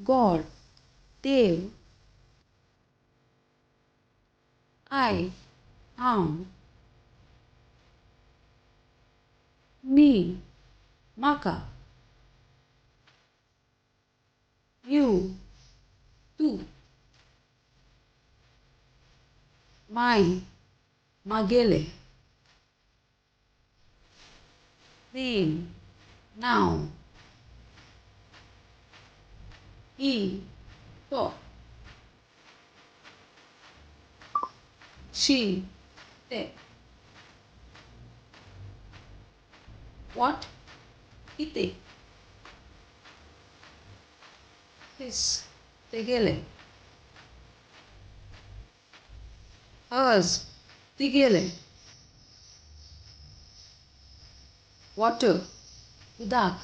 God, Dev, I, am, me, Maka, you, tu, my, Magele, name, now, he, to, she, te, what, ite, his, tegele, hers, tigele, water, udak,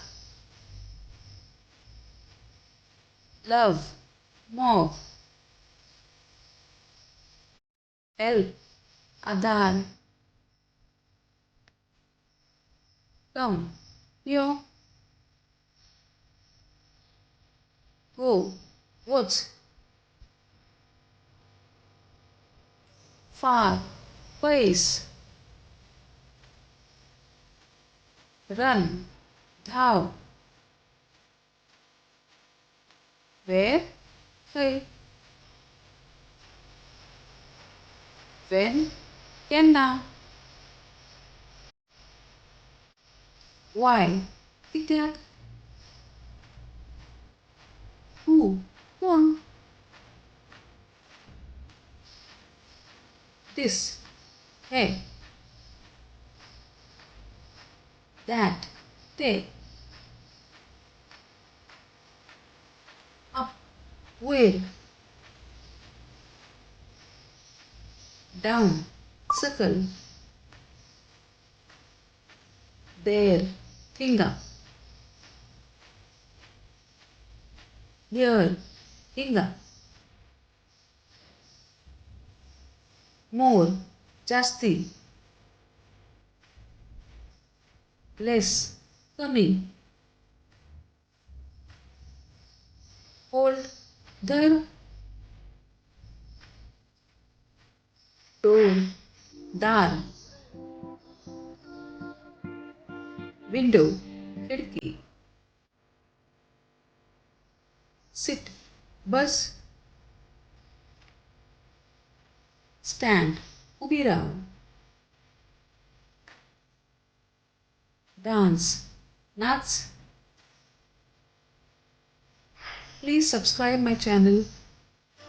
love, more, help, adar, come, yo, go, what, far, place, run, धाव, where, hey, when, kenna, why, tidak, who, won, this, hey, that, they, up, where, down, circle, there, finger, here, finger, more, ಜಾಸ್ತಿ, less, कमी, hold, धर, door, दार, window, खिड़की, sit, बस, stand, उभी राह, dance, नाच. Please subscribe my channel